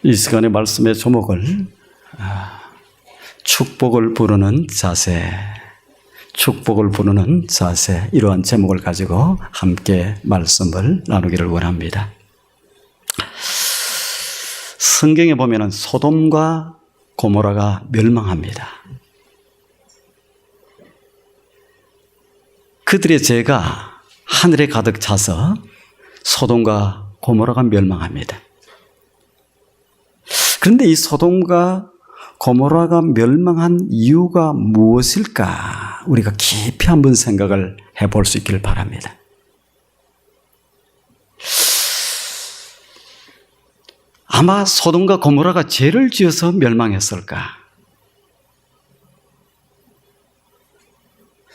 이 시간의 말씀의 제목을 축복을 부르는 자세, 축복을 부르는 자세, 이러한 제목을 가지고 함께 말씀을 나누기를 원합니다. 성경에 보면은 소돔과 고모라가 멸망합니다. 그들의 죄가 하늘에 가득 차서 소돔과 고모라가 멸망합니다. 그런데 이 소돔과 고모라가 멸망한 이유가 무엇일까? 우리가 깊이 한번 생각을 해볼 수 있기를 바랍니다. 아마 소돔과 고모라가 죄를 지어서 멸망했을까?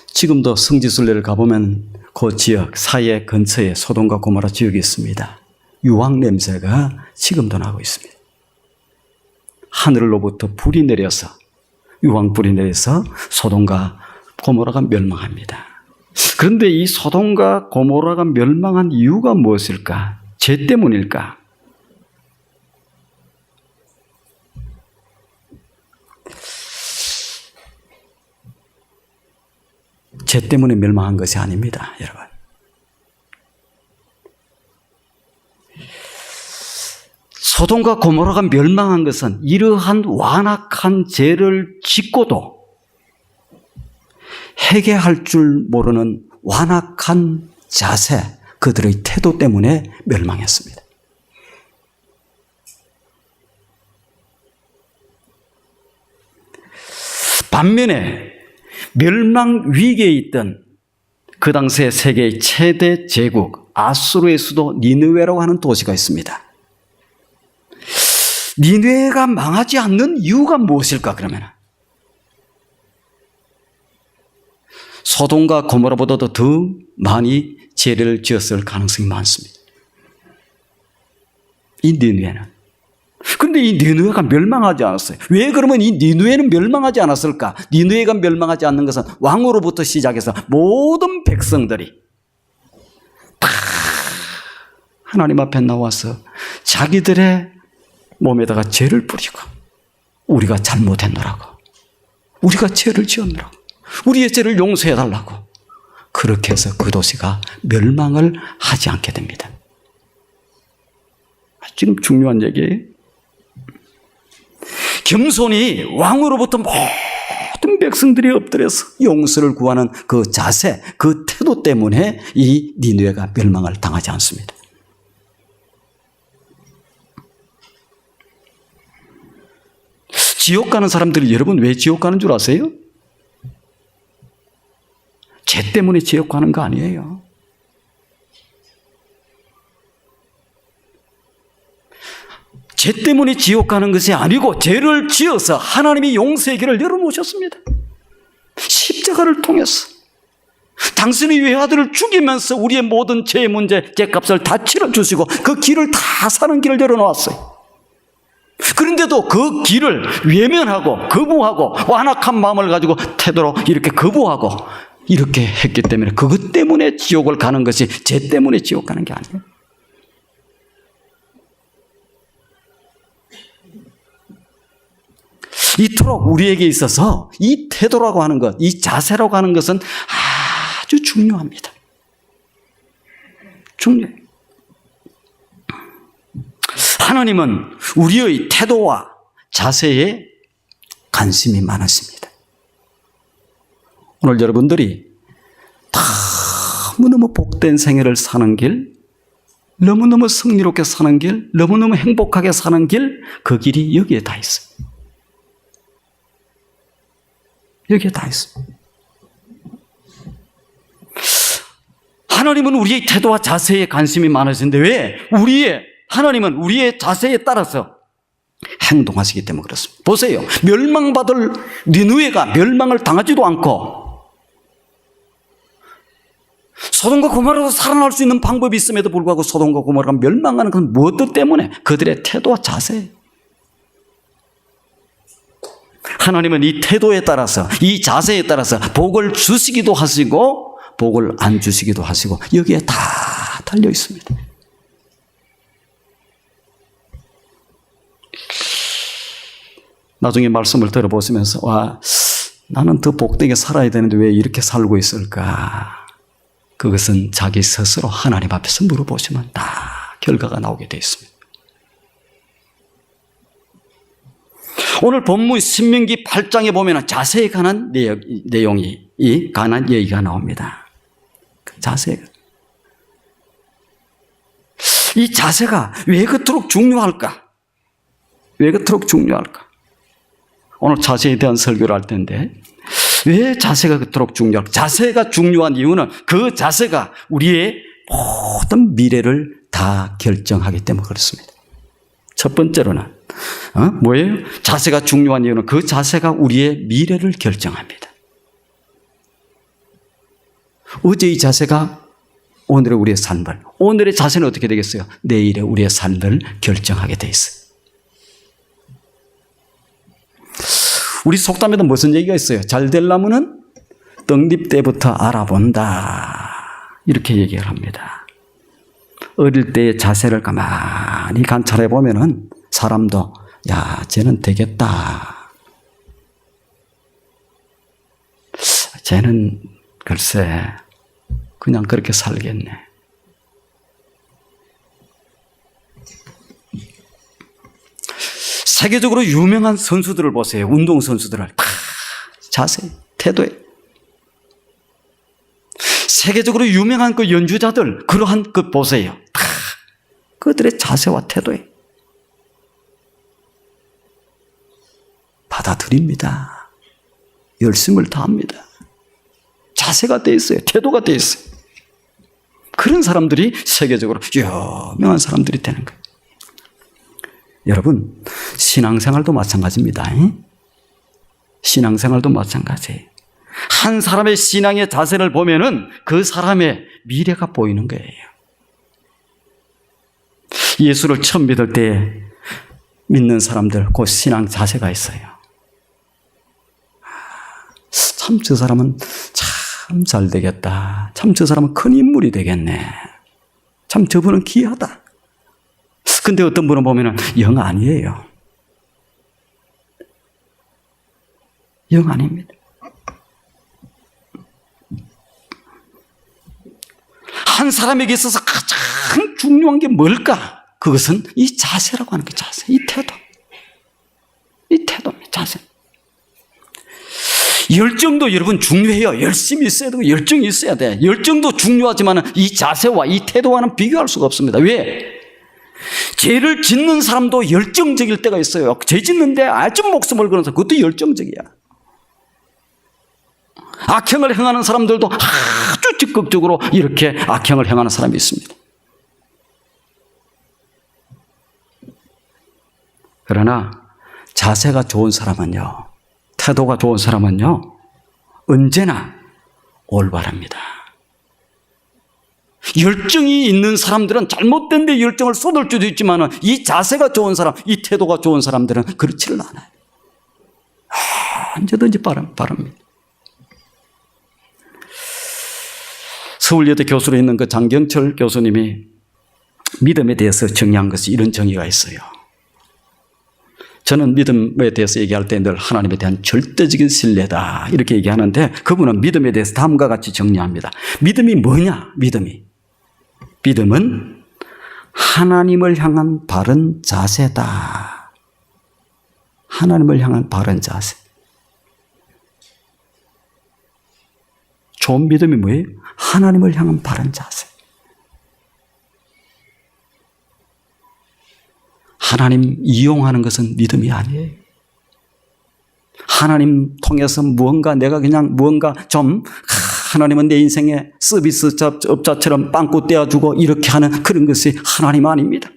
지금도 성지순례를 가보면 그 지역 사이에 근처에 소돔과 고모라 지역이 있습니다. 유황 냄새가 지금도 나고 있습니다. 하늘로부터 불이 내려서, 유황불이 내려서 소돔과 고모라가 멸망합니다. 그런데 이 소돔과 고모라가 멸망한 이유가 무엇일까? 죄 때문일까? 죄 때문에 멸망한 것이 아닙니다, 여러분. 소돔과 고모라가 멸망한 것은 이러한 완악한 죄를 짓고도 회개할 줄 모르는 완악한 자세, 그들의 태도 때문에 멸망했습니다. 반면에 멸망 위기에 있던 그 당시의 세계의 최대 제국 아수르의 수도 니느웨라고 하는 도시가 있습니다. 니느웨가 망하지 않는 이유가 무엇일까? 그러면 소돔과 고모라보다도 더 많이 죄를 지었을 가능성이 많습니다. 이 니느웨는. 그런데 이 니느웨가 멸망하지 않았어요. 왜 그러면 이 니느웨는 멸망하지 않았을까? 니느웨가 멸망하지 않는 것은 왕으로부터 시작해서 모든 백성들이 다 하나님 앞에 나와서 자기들의 몸에다가 죄를 뿌리고, 우리가 잘못했노라고, 우리가 죄를 지었노라고, 우리의 죄를 용서해달라고, 그렇게 해서 그 도시가 멸망을 하지 않게 됩니다. 지금 중요한 얘기예요. 겸손히 왕으로부터 모든 백성들이 엎드려서 용서를 구하는 그 자세, 그 태도 때문에 이 니느웨가 멸망을 당하지 않습니다. 지옥 가는 사람들이, 여러분 왜 지옥 가는 줄 아세요? 죄 때문에 지옥 가는 거 아니에요. 죄 때문에 지옥 가는 것이 아니고 죄를 지어서 하나님이 용서의 길을 열어놓으셨습니다. 십자가를 통해서 당신의 외아들을 죽이면서 우리의 모든 죄의 문제, 죄값을 다 치러주시고 그 길을 다 사는 길을 열어놓았어요. 그런데도 그 길을 외면하고 거부하고 완악한 마음을 가지고 태도로 이렇게 거부하고 이렇게 했기 때문에, 그것 때문에 지옥을 가는 것이 죄 때문에 지옥 가는 게 아니에요. 이토록 우리에게 있어서 이 태도라고 하는 것, 이 자세라고 하는 것은 아주 중요합니다. 중요해요. 하나님은 우리의 태도와 자세에 관심이 많으십니다. 오늘 여러분들이 너무너무 복된 생애를 사는 길, 너무너무 승리롭게 사는 길, 너무너무 행복하게 사는 길, 그 길이 여기에 다 있어요. 여기에 다 있습니다. 하나님은 우리의 태도와 자세에 관심이 많으신데 왜? 하나님은 우리의 자세에 따라서 행동하시기 때문에 그렇습니다. 보세요. 멸망받을 니느웨가 멸망을 당하지도 않고 소돔과 고모라로 살아날 수 있는 방법이 있음에도 불구하고 소돔과 고모라가 멸망하는 건 무엇 때문에? 그들의 태도와 자세예요. 하나님은 이 태도에 따라서, 이 자세에 따라서 복을 주시기도 하시고 복을 안 주시기도 하시고 여기에 다 달려 있습니다. 나중에 말씀을 들어보시면서 와, 나는 더 복되게 살아야 되는데 왜 이렇게 살고 있을까? 그것은 자기 스스로 하나님 앞에서 물어보시면 다 결과가 나오게 되어 있습니다. 오늘 본문 신명기 8장에 보면 자세에 관한 내용이 관한 얘기가 나옵니다. 자세. 이 자세가 왜 그토록 중요할까? 왜 그토록 중요할까? 오늘 자세에 대한 설교를 할 텐데 왜 자세가 그토록 중요할까? 자세가 중요한 이유는 그 자세가 우리의 모든 미래를 다 결정하기 때문에 그렇습니다. 첫 번째로는 뭐예요? 자세가 중요한 이유는 그 자세가 우리의 미래를 결정합니다. 어제의 자세가 오늘의 우리의 삶을, 오늘의 자세는 어떻게 되겠어요? 내일의 우리의 삶을 결정하게 돼 있어요. 우리 속담에도 무슨 얘기가 있어요? 잘 될 나무는 떡잎 때부터 알아본다. 이렇게 얘기를 합니다. 어릴 때의 자세를 가만히 관찰해 보면은 사람도 야, 쟤는 되겠다. 쟤는 글쎄 그냥 그렇게 살겠네. 세계적으로 유명한 선수들을 보세요. 운동선수들을 다 자세, 태도에. 세계적으로 유명한 그 연주자들 그러한 것 보세요. 다 그들의 자세와 태도에 받아들입니다. 열심을 다합니다. 자세가 돼 있어요. 태도가 돼 있어요. 그런 사람들이 세계적으로 유명한 사람들이 되는 거예요. 여러분, 신앙생활도 마찬가지입니다. 신앙생활도 마찬가지예요. 한 사람의 신앙의 자세를 보면은 그 사람의 미래가 보이는 거예요. 예수를 처음 믿을 때 믿는 사람들 그 신앙 자세가 있어요. 참 저 사람은 참 잘 되겠다. 참 저 사람은 큰 인물이 되겠네. 참 저분은 귀하다. 근데 어떤 분은 보면은 영 아니에요. 영 아닙니다. 한 사람에게 있어서 가장 중요한 게 뭘까? 그것은 이 자세라고 하는 게 자세, 이 태도. 이 태도입니다, 자세. 열정도 여러분 중요해요. 열심히 있어야 되고 열정이 있어야 돼. 열정도 중요하지만 이 자세와 이 태도와는 비교할 수가 없습니다. 왜? 죄를 짓는 사람도 열정적일 때가 있어요. 죄 짓는데 아주 목숨을 거는 사람, 그것도 열정적이야. 악행을 행하는 사람들도 아주 적극적으로 이렇게 악행을 행하는 사람이 있습니다. 그러나 자세가 좋은 사람은요, 태도가 좋은 사람은요, 언제나 올바릅니다. 열정이 있는 사람들은 잘못된 데 열정을 쏟을 수도 있지만 이 자세가 좋은 사람, 이 태도가 좋은 사람들은 그렇지를 않아요. 언제든지 바랍니다. 서울여대 교수로 있는 그 장경철 교수님이 믿음에 대해서 정의한 것이 이런 정의가 있어요. 저는 믿음에 대해서 얘기할 때 늘 하나님에 대한 절대적인 신뢰다 이렇게 얘기하는데 그분은 믿음에 대해서 다음과 같이 정리합니다. 믿음이 뭐냐? 믿음은 하나님을 향한 바른 자세다. 하나님을 향한 바른 자세. 좋은 믿음이 뭐예요? 하나님을 향한 바른 자세. 하나님 이용하는 것은 믿음이 아니에요. 하나님 통해서 내가 그냥 무언가 좀 하나님은 내 인생의 서비스업자처럼 빵꾸 떼어주고 이렇게 하는 그런 것이 하나님 아닙니다.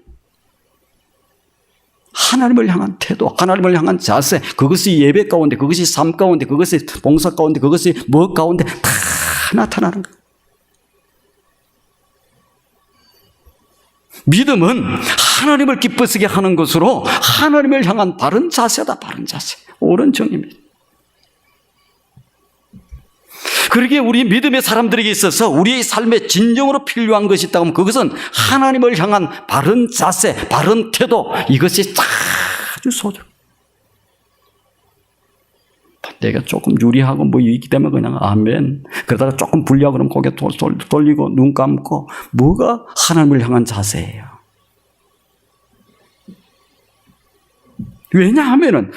하나님을 향한 태도, 하나님을 향한 자세, 그것이 예배 가운데, 그것이 삶 가운데, 그것이 봉사 가운데, 그것이 무엇 가운데 다 나타나는 거예요. 믿음은 하나님을 기쁘시게 하는 것으로 하나님을 향한 바른 자세다. 바른 자세. 옳은 정의입니다. 그러기에 우리 믿음의 사람들에게 있어서 우리의 삶에 진정으로 필요한 것이 있다고 하면 그것은 하나님을 향한 바른 자세, 바른 태도, 이것이 아주 소중. 내가 조금 유리하고 뭐 있기 때문에 그냥 아멘. 그러다가 조금 불리하고 그러면 고개 돌리고 눈 감고. 뭐가 하나님을 향한 자세예요? 왜냐하면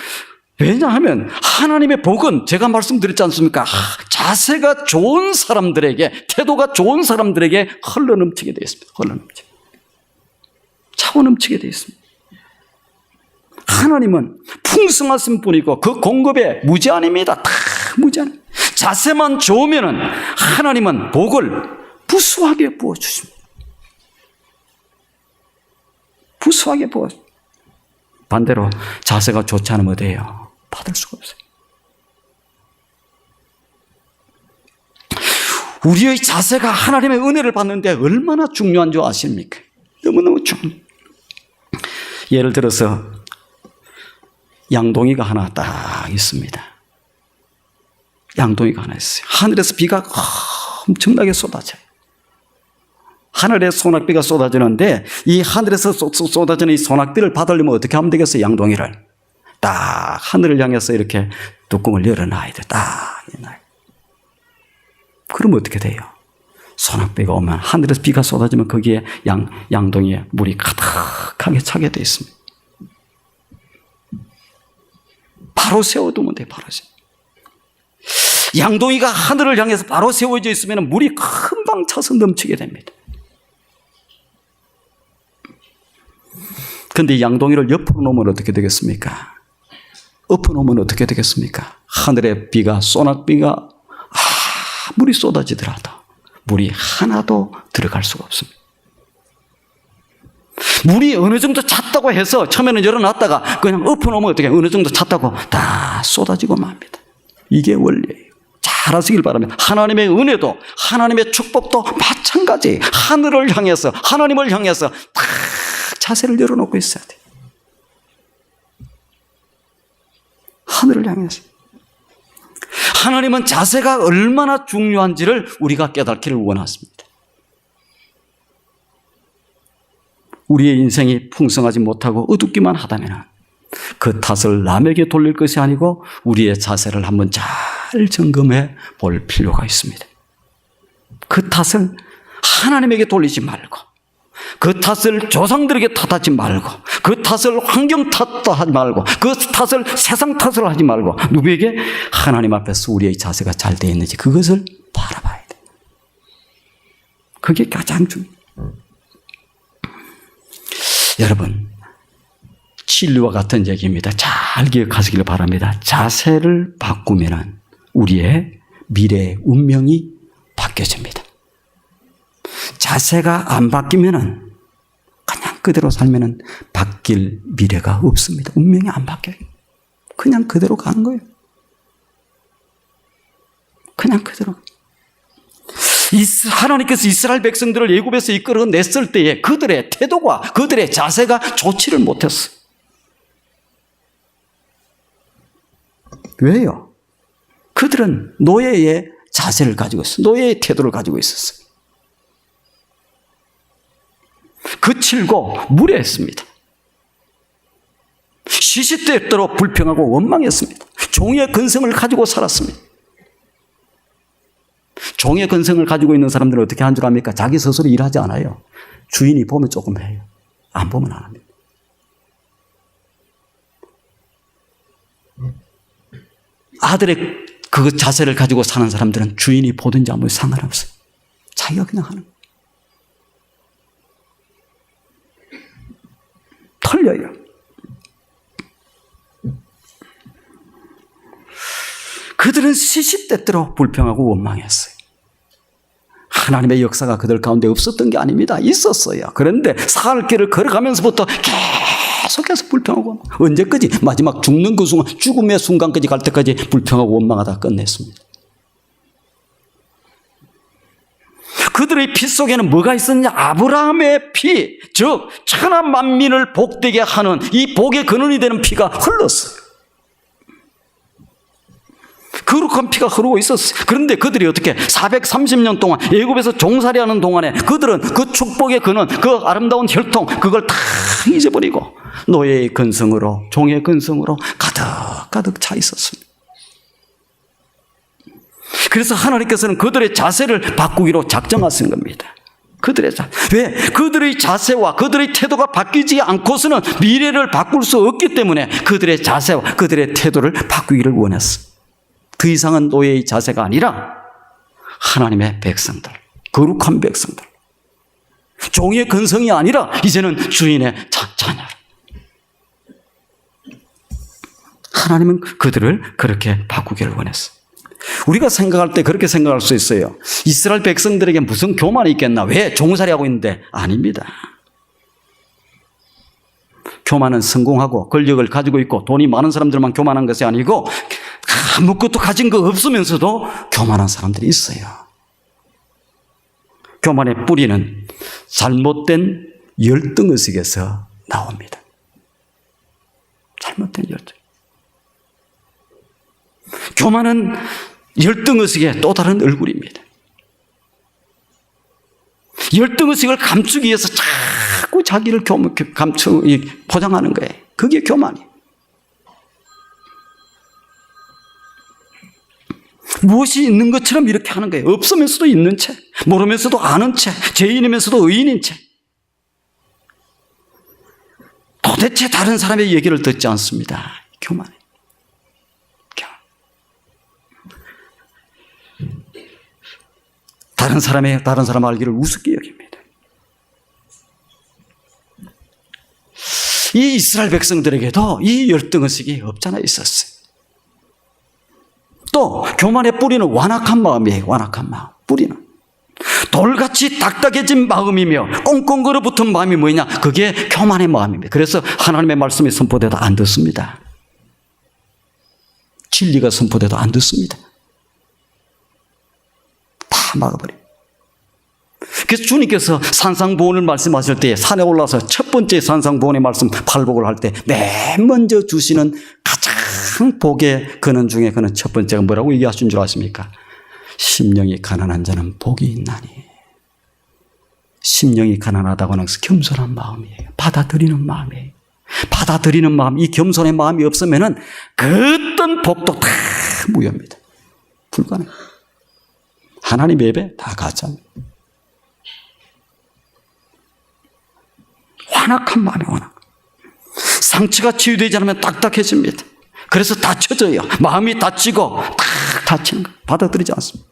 하나님의 복은 제가 말씀드렸지 않습니까? 자세가 좋은 사람들에게, 태도가 좋은 사람들에게 흘러넘치게 되어 있습니다. 차고넘치게 되어 있습니다. 하나님은 풍성하신 분이고 그 공급에 무제한입니다. 다 무제한. 자세만 좋으면 하나님은 복을 부수하게 부어주십니다. 부수하게 부어줍니다. 반대로 자세가 좋지 않으면 어때요? 받을 수가 없어요. 우리의 자세가 하나님의 은혜를 받는데 얼마나 중요한 줄 아십니까? 너무너무 중요해요. 예를 들어서 양동이가 하나 딱 있습니다. 양동이가 하나 있어요. 하늘에서 비가 엄청나게 쏟아져요. 하늘에 소낙비가 쏟아지는데 이 하늘에서 쏟아지는 이 소낙비를 받으려면 어떻게 하면 되겠어요? 양동이를 딱 하늘을 향해서 이렇게 뚜껑을 열어놔야 돼. 딱 열어놔야 돼. 그러면 어떻게 돼요? 소낙비가 오면 하늘에서 비가 쏟아지면 거기에 양동이에 물이 가득하게 차게 돼 있습니다. 바로 세워두면 돼요. 바로 세워. 양동이가 하늘을 향해서 바로 세워져 있으면 물이 금방 차서 넘치게 됩니다. 그런데 양동이를 옆으로 놓으면 어떻게 되겠습니까? 엎어놓으면 어떻게 되겠습니까? 하늘의 비가, 소낙비가 물이 쏟아지더라도 물이 하나도 들어갈 수가 없습니다. 물이 어느 정도 찼다고 해서 처음에는 열어놨다가 그냥 엎어놓으면 어떻게 어느 정도 찼다고 다 쏟아지고 맙니다. 이게 원리예요. 잘 아시길 바랍니다. 하나님의 은혜도 하나님의 축복도 마찬가지. 하늘을 향해서 하나님을 향해서 딱 자세를 열어놓고 있어야 돼요. 하늘을 향해서. 하나님은 자세가 얼마나 중요한지를 우리가 깨닫기를 원하십니다. 우리의 인생이 풍성하지 못하고 어둡기만 하다면 그 탓을 남에게 돌릴 것이 아니고 우리의 자세를 한번 잘 점검해 볼 필요가 있습니다. 그 탓을 하나님에게 돌리지 말고 그 탓을 조상들에게 탓하지 말고 그 탓을 환경 탓하지 말고 그 탓을 세상 탓을 하지 말고 누구에게? 하나님 앞에서 우리의 자세가 잘 되어 있는지 그것을 바라봐야 돼. 그게 가장 중요해요. 여러분, 진리와 같은 얘기입니다. 잘 기억하시길 바랍니다. 자세를 바꾸면 우리의 미래의 운명이 바뀌어집니다. 자세가 안 바뀌면 그냥 그대로 살면 바뀔 미래가 없습니다. 운명이 안 바뀌어요. 그냥 그대로 가는 거예요. 그냥 그대로. 하나님께서 이스라엘 백성들을 애굽에서 이끌어냈을 때에 그들의 태도가 그들의 자세가 좋지를 못했어요. 왜요? 그들은 노예의 자세를 가지고 있었어요. 노예의 태도를 가지고 있었어요. 거칠고 무례했습니다. 시시때때로 불평하고 원망했습니다. 종의 근성을 가지고 살았습니다. 종의 근성을 가지고 있는 사람들은 어떻게 한 줄 압니까? 자기 스스로 일하지 않아요. 주인이 보면 조금 해요. 안 보면 안 합니다. 아들의 그 자세를 가지고 사는 사람들은 주인이 보든지 아무 상관없어요. 자기가 그냥 하는 거예요. 틀려요. 그들은 시시때때로 불평하고 원망했어요. 하나님의 역사가 그들 가운데 없었던 게 아닙니다. 있었어요. 그런데 살 길을 걸어가면서부터 계속해서 불평하고 언제까지? 마지막 죽는 그 순간, 죽음의 순간까지 갈 때까지 불평하고 원망하다 끝냈습니다. 그들의 피 속에는 뭐가 있었냐? 아브라함의 피, 즉 천하 만민을 복되게 하는 이 복의 근원이 되는 피가 흘렀어요. 거룩한 피가 흐르고 있었어요. 그런데 그들이 어떻게 430년 동안 애굽에서 종살이하는 동안에 그들은 그 축복의 근원, 그 아름다운 혈통 그걸 다 잊어버리고 노예의 근성으로 종의 근성으로 가득 차 있었습니다. 그래서 하나님께서는 그들의 자세를 바꾸기로 작정하신 겁니다. 왜? 그들의 자세와 그들의 태도가 바뀌지 않고서는 미래를 바꿀 수 없기 때문에 그들의 자세와 그들의 태도를 바꾸기를 원했어. 더 이상은 노예의 자세가 아니라 하나님의 백성들, 거룩한 백성들, 종의 근성이 아니라 이제는 주인의 자녀. 하나님은 그들을 그렇게 바꾸기를 원했어. 우리가 생각할 때 그렇게 생각할 수 있어요. 이스라엘 백성들에게 무슨 교만이 있겠나? 왜 종살이 하고 있는데? 아닙니다. 교만은 성공하고 권력을 가지고 있고 돈이 많은 사람들만 교만한 것이 아니고 아무것도 가진 거 없으면서도 교만한 사람들이 있어요. 교만의 뿌리는 잘못된 열등의식에서 나옵니다. 잘못된 열등. 교만은 열등의식의 또 다른 얼굴입니다. 열등의식을 감추기 위해서 자꾸 자기를 포장하는 거예요. 그게 교만이에요. 무엇이 있는 것처럼 이렇게 하는 거예요. 없으면서도 있는 채, 모르면서도 아는 채, 죄인이면서도 의인인 채. 도대체 다른 사람의 얘기를 듣지 않습니다. 교만이에요. 다른 사람 알기를 우습게 여깁니다. 이 이스라엘 백성들에게도 이 열등의식이 없잖아 있었어요. 또 교만의 뿌리는 완악한 마음이에요. 완악한 마음. 뿌리는 돌같이 딱딱해진 마음이며 꽁꽁 얼어붙은 마음이 뭐냐? 그게 교만의 마음입니다. 그래서 하나님의 말씀이 선포돼도 안 듣습니다. 진리가 선포돼도 안 듣습니다. 다 막아버려요. 그래서 주님께서 산상보훈을 말씀하실 때 산에 올라서 첫 번째 산상보훈의 말씀 팔복을 할 때 맨 먼저 주시는 가장 복의 근원 중에 그는 첫 번째가 뭐라고 얘기하신 줄 아십니까? 심령이 가난한 자는 복이 있나니. 심령이 가난하다고 하는 것은 겸손한 마음이에요. 받아들이는 마음이에요. 받아들이는 마음, 이 겸손의 마음이 없으면은 그 어떤 복도 다 무효입니다. 불가능. 하나님 예배 다 가짜입니다. 완악한 마음이 완악. 상처가 치유되지 않으면 딱딱해집니다. 그래서 다쳐져요. 마음이 다치고 딱 다치는 거 받아들이지 않습니다.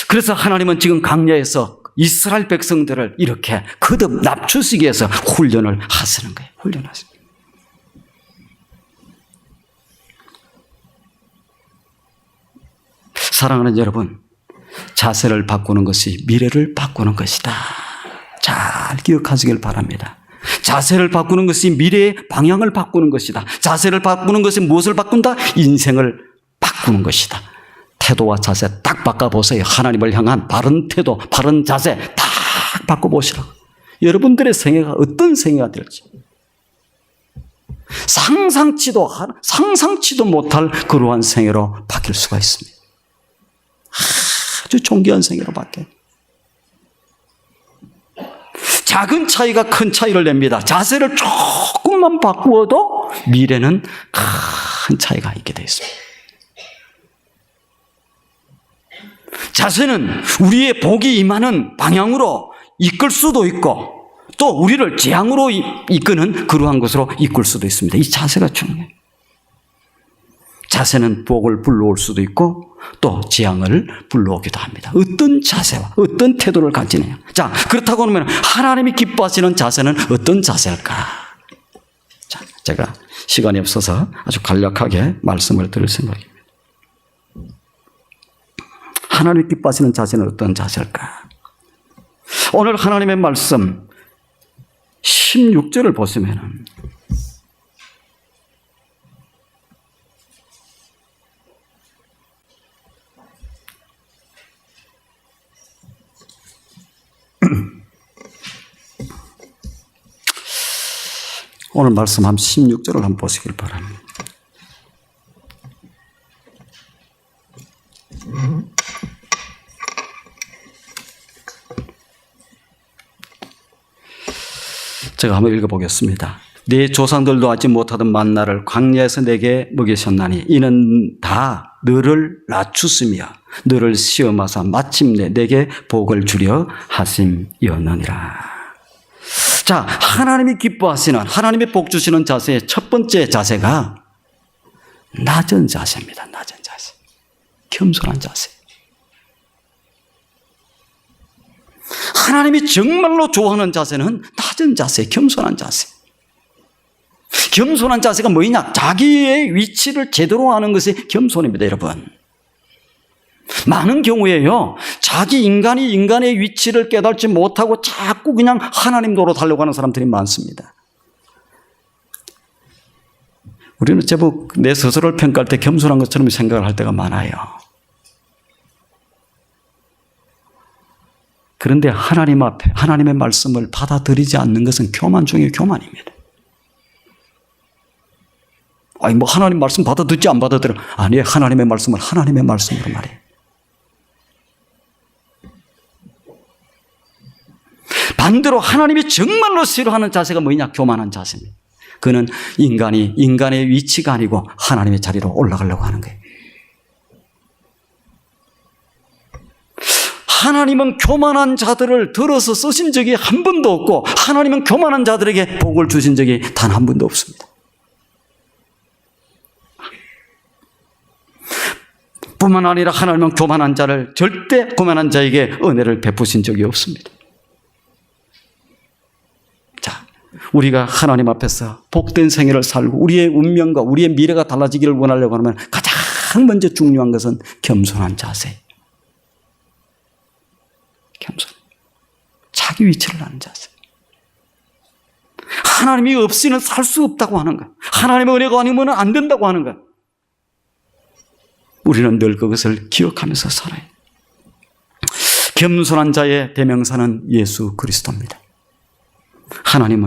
그래서 하나님은 지금 광야에서 이스라엘 백성들을 이렇게 거듭 납치시기 위해서 훈련을 하시는 거예요. 훈련하시는 거예요. 사랑하는 여러분, 자세를 바꾸는 것이 미래를 바꾸는 것이다. 잘 기억하시길 바랍니다. 자세를 바꾸는 것이 미래의 방향을 바꾸는 것이다. 자세를 바꾸는 것이 무엇을 바꾼다? 인생을 바꾸는 것이다. 태도와 자세 딱 바꿔보세요. 하나님을 향한 바른 태도, 바른 자세 딱 바꿔보시라고. 여러분들의 생애가 어떤 생애가 될지 상상치도 못할 그러한 생애로 바뀔 수가 있습니다. 아주 존귀한 생애로 바뀌어요. 작은 차이가 큰 차이를 냅니다. 자세를 조금만 바꾸어도 미래는 큰 차이가 있게 되어 있습니다. 자세는 우리의 복이 임하는 방향으로 이끌 수도 있고 또 우리를 재앙으로 이끄는 그러한 것으로 이끌 수도 있습니다. 이 자세가 중요해요. 자세는 복을 불러올 수도 있고 또 재앙을 불러오기도 합니다. 어떤 자세와 어떤 태도를 가지느냐. 자, 그렇다고 하면 하나님이 기뻐하시는 자세는 어떤 자세일까? 자, 제가 시간이 없어서 아주 간략하게 말씀을 드릴 생각입니다. 하나님이 기뻐하시는 자세는 어떤 자세일까? 오늘 하나님의 말씀 16절을 보시면은 오늘 말씀 한 16절을 한번 보시길 바랍니다. 제가 한번 읽어보겠습니다. 내 조상들도 하지 못하던 만나를 광야에서 내게 먹이셨나니 이는 다 너를 낮추시며 너를 시험하사 마침내 내게 복을 주려 하심이었느니라. 자, 하나님이 기뻐하시는, 하나님이 복 주시는 자세의 첫 번째 자세가 낮은 자세입니다. 낮은 자세. 겸손한 자세. 하나님이 정말로 좋아하는 자세는 낮은 자세, 겸손한 자세. 겸손한 자세가 뭐냐? 자기의 위치를 제대로 아는 것이 겸손입니다, 여러분. 많은 경우에요, 자기 인간이 인간의 위치를 깨닫지 못하고 자꾸 그냥 하나님 도로 달려가는 사람들이 많습니다. 우리는 제법 내 스스로를 평가할 때 겸손한 것처럼 생각을 할 때가 많아요. 그런데 하나님 앞에 하나님의 말씀을 받아들이지 않는 것은 교만 중에 교만입니다. 아니 뭐 하나님 말씀 받아듣지 안 받아들여. 아니 하나님의 말씀을 하나님의 말씀으로 말해. 반대로 하나님이 정말로 싫어하는 자세가 뭐냐? 교만한 자세입니다. 그는 인간의 위치가 아니고 하나님의 자리로 올라가려고 하는 거예요. 하나님은 교만한 자들을 들어서 쓰신 적이 한 번도 없고 하나님은 교만한 자들에게 복을 주신 적이 단 한 번도 없습니다. 뿐만 아니라 하나님은 교만한 자를 절대 교만한 자에게 은혜를 베푸신 적이 없습니다. 자, 우리가 하나님 앞에서 복된 생애를 살고 우리의 운명과 우리의 미래가 달라지기를 원하려고 하면 가장 먼저 중요한 것은 겸손한 자세. 겸손. 자기 위치를 아는 자세. 하나님이 없이는 살 수 없다고 하는 것. 하나님의 은혜가 아니면 안 된다고 하는 것. 우리는 늘 그것을 기억하면서 살아요. 겸손한 자의 대명사는 예수 그리스도입니다.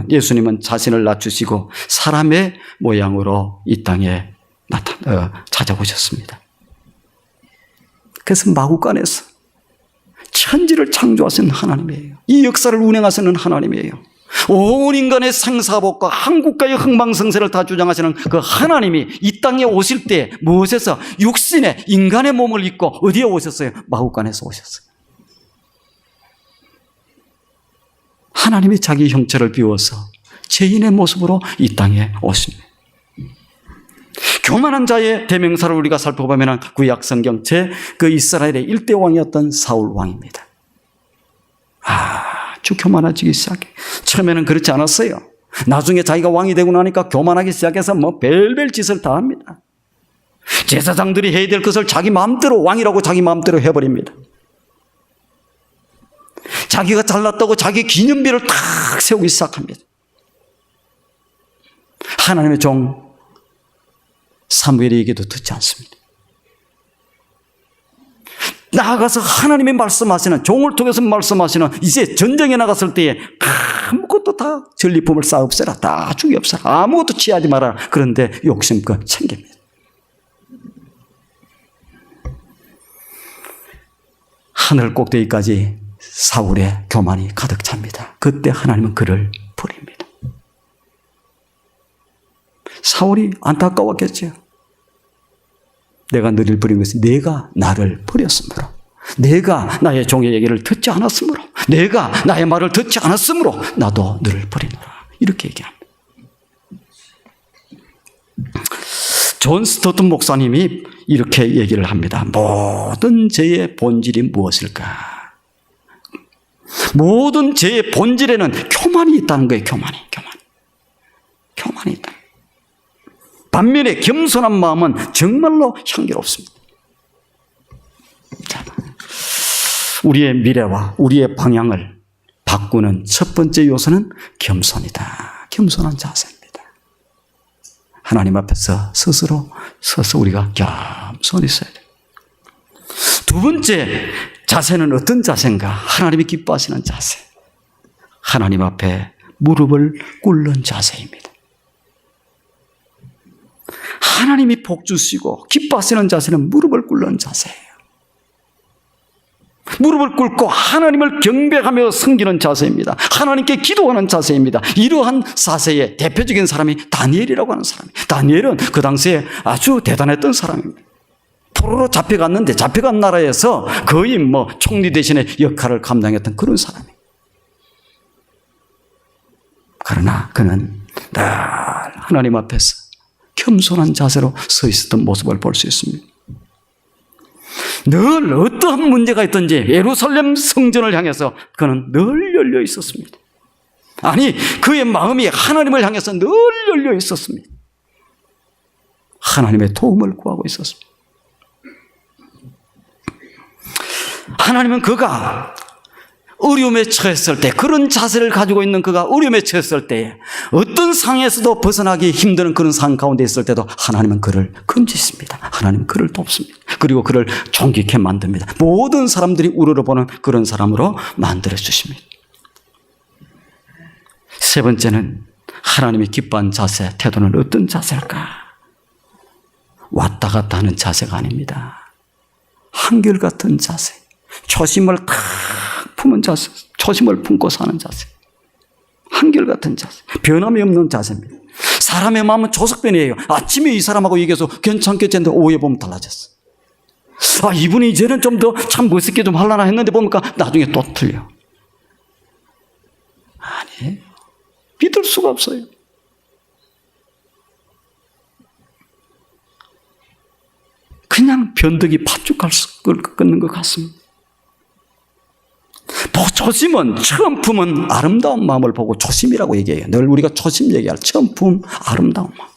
예수님은 자신을 낮추시고 사람의 모양으로 이 땅에 찾아오셨습니다. 그래서 마구간에서 천지를 창조하신 하나님이에요. 이 역사를 운행하시는 하나님이에요. 온 인간의 생사복과 한국가의 흥망성쇠를 다 주장하시는 그 하나님이 이 땅에 오실 때 무엇에서? 육신의 인간의 몸을 입고 어디에 오셨어요? 마구간에서 오셨어요. 하나님이 자기 형체를 비워서 죄인의 모습으로 이 땅에 오십니다. 교만한 자의 대명사를 우리가 살펴보면 구약 성경 그 이스라엘의 1대 왕이었던 사울 왕입니다. 아주 교만해지기 시작해. 처음에는 그렇지 않았어요. 나중에 자기가 왕이 되고 나니까 교만하기 시작해서 별별 짓을 다 합니다. 제사장들이 해야 될 것을 자기 마음대로 왕이라고 자기 마음대로 해버립니다. 자기가 잘났다고 자기 기념비를 탁 세우기 시작합니다. 하나님의 종 사무엘의 얘기도 듣지 않습니다. 나아가서 하나님이 말씀하시는, 종을 통해서 말씀하시는, 이제 전쟁에 나갔을 때에 아무것도 다 전리품을 쌓아 없애라, 다 죽여 없애라, 아무것도 취하지 마라. 그런데 욕심껏 챙깁니다. 하늘 꼭대기까지 사울의 교만이 가득 찹니다. 그때 하나님은 그를 버립니다. 사울이 안타까웠겠죠. 내가 너를 버린 것이 내가 나를 버렸으므로, 내가 나의 종의 얘기를 듣지 않았으므로, 내가 나의 말을 듣지 않았으므로 나도 너를 버리노라. 이렇게 얘기합니다. 존 스토튼 목사님이 이렇게 얘기를 합니다. 모든 죄의 본질이 무엇일까? 모든 죄의 본질에는 교만이 있다는 거예요. 교만이 있다. 반면에 겸손한 마음은 정말로 향기롭습니다. 자, 우리의 미래와 우리의 방향을 바꾸는 첫 번째 요소는 겸손이다. 겸손한 자세입니다. 하나님 앞에서 스스로 서서 우리가 겸손히 있어야 돼요. 두 번째 자세는 어떤 자세인가? 하나님이 기뻐하시는 자세. 하나님 앞에 무릎을 꿇는 자세입니다. 하나님이 복 주시고 기뻐하시는 자세는 무릎을 꿇는 자세예요. 무릎을 꿇고 하나님을 경배하며 섬기는 자세입니다. 하나님께 기도하는 자세입니다. 이러한 자세의 대표적인 사람이 다니엘이라고 하는 사람이에요. 다니엘은 그 당시에 아주 대단했던 사람입니다. 포로로 잡혀갔는데 잡혀간 나라에서 거의 총리 대신의 역할을 감당했던 그런 사람이에요. 그러나 그는 늘 하나님 앞에서 겸손한 자세로 서 있었던 모습을 볼 수 있습니다. 늘 어떠한 문제가 있든지 예루살렘 성전을 향해서 그는 늘 열려 있었습니다. 아니, 그의 마음이 하나님을 향해서 늘 열려 있었습니다. 하나님의 도움을 구하고 있었습니다. 하나님은 그가 어려움에 처했을 때, 그런 자세를 가지고 있는 그가 어려움에 처했을 때, 어떤 상황에서도 벗어나기 힘든 그런 상황 가운데 있을 때도 하나님은 그를 건지십니다. 하나님은 그를 돕습니다. 그리고 그를 존귀케 만듭니다. 모든 사람들이 우러러보는 그런 사람으로 만들어주십니다. 세 번째는 하나님이 기뻐한 자세, 태도는 어떤 자세일까? 왔다 갔다 하는 자세가 아닙니다. 한결같은 자세, 초심을 탁 품은 자세, 초심을 품고 사는 자세, 한결같은 자세, 변함이 없는 자세입니다. 사람의 마음은 조석변이에요. 아침에 이 사람하고 얘기해서 괜찮겠지 했는데 오후에 보면 달라졌어. 이분이 이제는 좀 더 참 멋있게 좀 하려나 했는데 보니까 나중에 또 틀려. 아니에요. 믿을 수가 없어요. 그냥 변덕이 팥죽 끓는 것 같습니다. 초심은 처음 품은 아름다운 마음을 보고 초심이라고 얘기해요. 늘 우리가 초심 얘기할 처음 품은 아름다운 마음.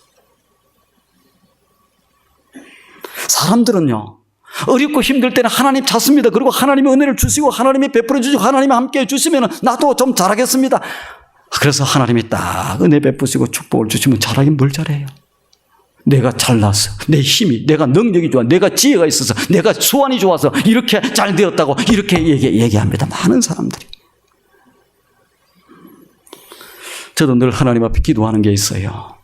사람들은요, 어렵고 힘들 때는 하나님 찾습니다. 그리고 하나님이 은혜를 주시고 하나님이 베풀어 주시고 하나님이 함께 해주시면 나도 좀 잘하겠습니다. 그래서 하나님이 딱 은혜 베푸시고 축복을 주시면 잘하긴 뭘 잘해요. 내가 잘나서, 내 힘이, 내가 능력이 좋아, 내가 지혜가 있어서, 내가 수완이 좋아서 이렇게 잘 되었다고 이렇게 얘기합니다. 많은 사람들이. 저도 늘 하나님 앞에 기도하는 게 있어요.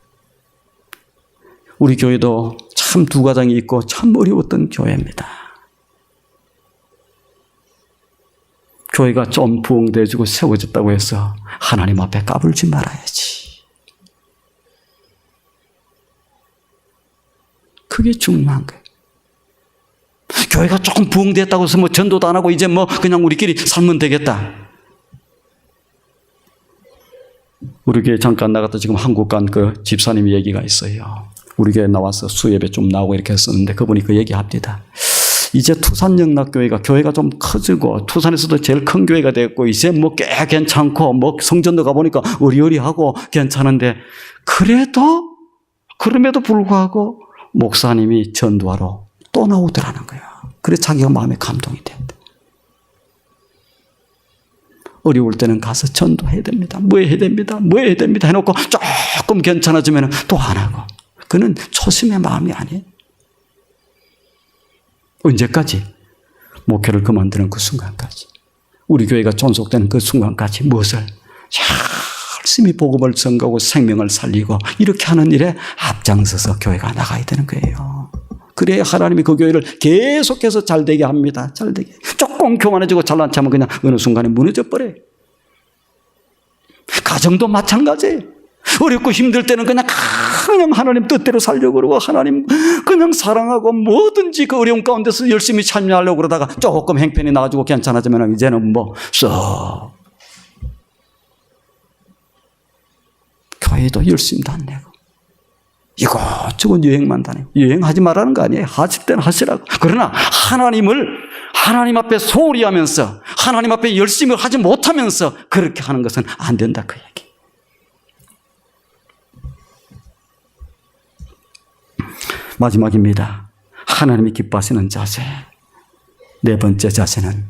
우리 교회도 참 두 가정이 있고 참 어려웠던 교회입니다. 교회가 좀 부흥되어지고 세워졌다고 해서 하나님 앞에 까불지 말아야지. 그게 중요한 거예요. 교회가 조금 부흥됐다고 해서 전도도 안 하고 이제 그냥 우리끼리 살면 되겠다. 우리 교회 잠깐 나갔다 지금 한국 간 그 집사님 얘기가 있어요. 우리 교회 나와서 수예배 좀 나오고 이렇게 했었는데 그분이 그 얘기합니다. 이제 투산영락교회가 교회가 좀 커지고 투산에서도 제일 큰 교회가 됐고 이제 꽤 괜찮고 성전도 가보니까 어리어리하고 괜찮은데 그럼에도 불구하고 목사님이 전도하러 또 나오더라는 거예요. 그래서 자기가 마음에 감동이 된다. 어려울 때는 가서 전도해야 됩니다. 뭐 해야 됩니다. 해놓고 조금 괜찮아지면 또 안 하고. 그는 초심의 마음이 아니에요. 언제까지? 목회를 그만두는 그 순간까지. 우리 교회가 존속되는 그 순간까지 무엇을? 열심히 복음을 전가하고 생명을 살리고 이렇게 하는 일에 앞장서서 교회가 나가야 되는 거예요. 그래야 하나님이 그 교회를 계속해서 잘되게 합니다. 잘되게. 조금 교만해지고 잘난 척하면 그냥 어느 순간에 무너져 버려요. 가정도 마찬가지예요. 어렵고 힘들 때는 그냥 하나님 뜻대로 살려고 그러고 하나님 그냥 사랑하고 뭐든지 그 어려움 가운데서 열심히 참여하려고 그러다가 조금 행편이 나가지고 괜찮아지면 이제는 썩 교회도 열심도 안 내고 이것저것 여행만 다니고 여행하지 말라는 거 아니에요. 하실 때는 하시라고. 그러나 하나님 앞에 소홀히 하면서 하나님 앞에 열심히 하지 못하면서 그렇게 하는 것은 안 된다 그 얘기. 마지막입니다. 하나님이 기뻐하시는 자세. 네 번째 자세는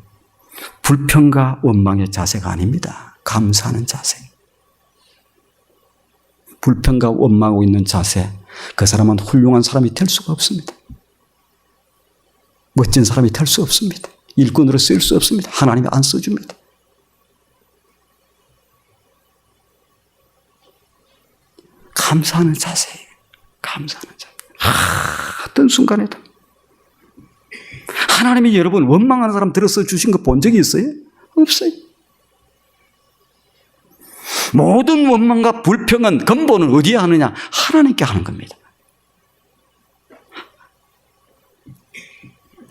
불평과 원망의 자세가 아닙니다. 감사하는 자세. 불평과 원망하고 있는 자세. 그 사람은 훌륭한 사람이 될 수가 없습니다. 멋진 사람이 될 수 없습니다. 일꾼으로 쓰일 수 없습니다. 하나님이 안 써줍니다. 감사하는 자세예요. 감사하는 자세. 어떤 순간에도 하나님이 여러분 원망하는 사람 들어서 주신 거 본 적이 있어요? 없어요. 모든 원망과 불평은 근본은 어디에 하느냐? 하나님께 하는 겁니다.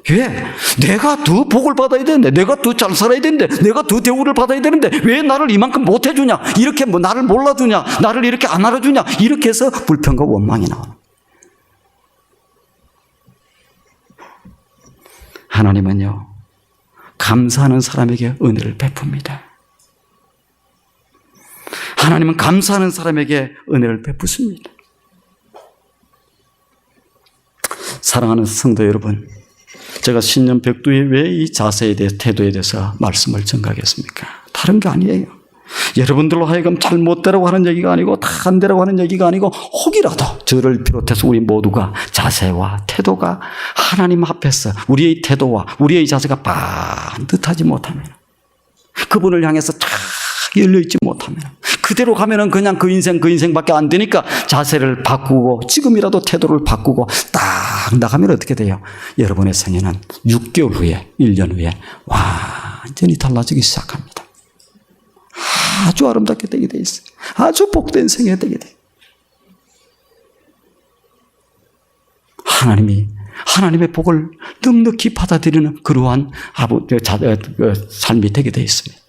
왜? 내가 더 복을 받아야 되는데, 내가 더 잘 살아야 되는데, 내가 더 대우를 받아야 되는데 왜 나를 이만큼 못 해주냐? 이렇게 뭐 나를 몰라주냐? 나를 이렇게 안 알아주냐? 이렇게 해서 불평과 원망이 나오는. 하나님은요, 감사하는 사람에게 은혜를 베풉니다. 하나님은 감사하는 사람에게 은혜를 베푸십니다. 사랑하는 성도 여러분, 제가 신년 백두에 왜 이 자세에 대해서, 태도에 대해서 말씀을 전가하겠습니까? 다른 게 아니에요. 여러분들로 하여금 잘못되라고 하는 얘기가 아니고, 다 안 되라고 하는 얘기가 아니고, 혹이라도 저를 비롯해서 우리 모두가 자세와 태도가 하나님 앞에서 우리의 태도와 우리의 자세가 반듯하지 못하면, 그분을 향해서 쫙 열려있지 못하면, 그대로 가면은 그냥 그 인생밖에 안 되니까 자세를 바꾸고 지금이라도 태도를 바꾸고 딱 나가면 어떻게 돼요? 여러분의 생애는 6개월 후에, 1년 후에 완전히 달라지기 시작합니다. 아주 아름답게 되게 돼 있어요. 아주 복된 생애 되게 돼요. 하나님의 복을 넉넉히 받아들이는 그러한 삶이 되게 돼 있습니다.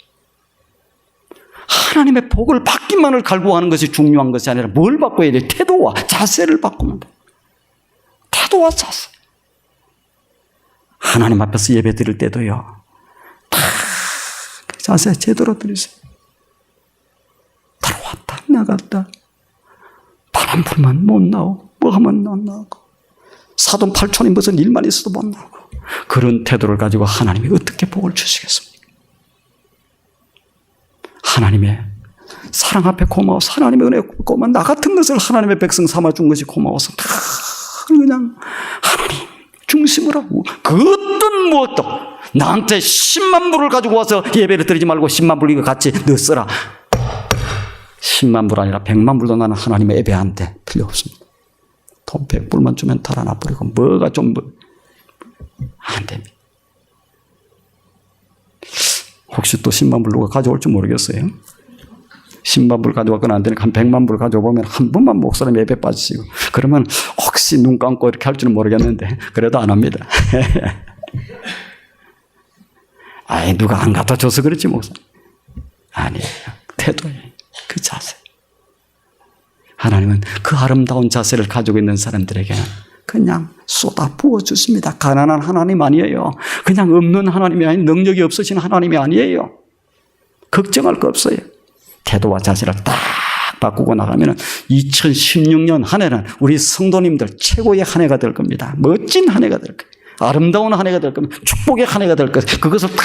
하나님의 복을 받기만을 갈구하는 것이 중요한 것이 아니라 뭘 바꿔야 돼요? 태도와 자세를 바꾸면 돼요. 태도와 자세. 하나님 앞에서 예배 드릴 때도요, 다 자세 제대로 드리세요. 들어왔다 나갔다, 바람 불면 못 나오고, 뭐 하면 못 나오고, 사돈 팔촌이 무슨 일만 있어도 못 나오고, 그런 태도를 가지고 하나님이 어떻게 복을 주시겠습니까? 하나님의 사랑 앞에 고마워서, 하나님의 은혜 고마워, 나 같은 것을 하나님의 백성 삼아준 것이 고마워서 다 그냥 하나님 중심으로 하고, 그 어떤 무엇도 나한테 10만 불을 가지고 와서 예배를 드리지 말고 10만 불 이거 같이 너 써라. 10만 불 아니라 100만 불도 나는 하나님의 예배한테 필요 없습니다. 돈 100불만 주면 달아나 버리고 뭐가 좀 안 됩니다. 혹시 또 10만 불 누가 가져올지 모르겠어요. 10만 불 가져왔거나 안 되니까 한 100만 불 가져오면 한 번만 목사님 예배 빠지시고, 그러면 혹시 눈 감고 이렇게 할 줄은 모르겠는데 그래도 안 합니다. 아이, 누가 안 갖다 줘서 그렇지 목사. 아니에요. 태도에 그 자세. 하나님은 그 아름다운 자세를 가지고 있는 사람들에게는 그냥 쏟아 부어주십니다. 가난한 하나님 아니에요. 그냥 없는 하나님이 아닌, 능력이 없으신 하나님이 아니에요. 걱정할 거 없어요. 태도와 자세를 딱 바꾸고 나가면 2016년 한 해는 우리 성도님들 최고의 한 해가 될 겁니다. 멋진 한 해가 될 거예요. 아름다운 한 해가 될 겁니다. 축복의 한 해가 될 거예요. 그것을 다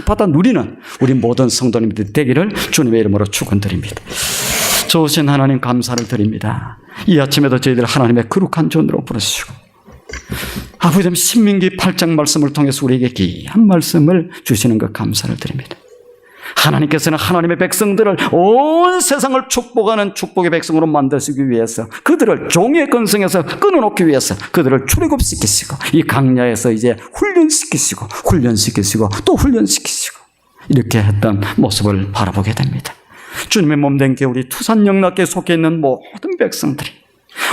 받아 누리는 우리 모든 성도님들 되기를 주님의 이름으로 축원드립니다. 좋으신 하나님 감사를 드립니다. 이 아침에도 저희들 하나님의 거룩한 존으로 부르시고, 아버지 신명기 8장 말씀을 통해서 우리에게 귀한 말씀을 주시는 것 감사를 드립니다. 하나님께서는 하나님의 백성들을 온 세상을 축복하는 축복의 백성으로 만드시기 위해서, 그들을 종의 건성에서 끊어놓기 위해서 그들을 출애굽시키시고, 이 강야에서 이제 훈련시키시고 또 훈련시키시고, 이렇게 했던 모습을 바라보게 됩니다. 주님의 몸된 교우리 투산영락교에 속해 있는 모든 백성들이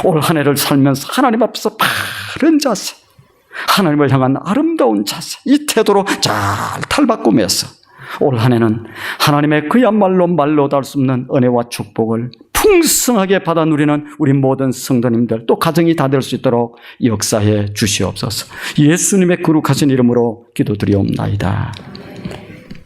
올 한 해를 살면서 하나님 앞에서 바른 자세, 하나님을 향한 아름다운 자세, 이 태도로 잘 탈바꿈해서 올 한 해는 하나님의 그야말로 말로 닿을 수 없는 은혜와 축복을 풍성하게 받아 누리는 우리 모든 성도님들, 또 가정이 다 될 수 있도록 역사해 주시옵소서. 예수님의 거룩하신 이름으로 기도드리옵나이다.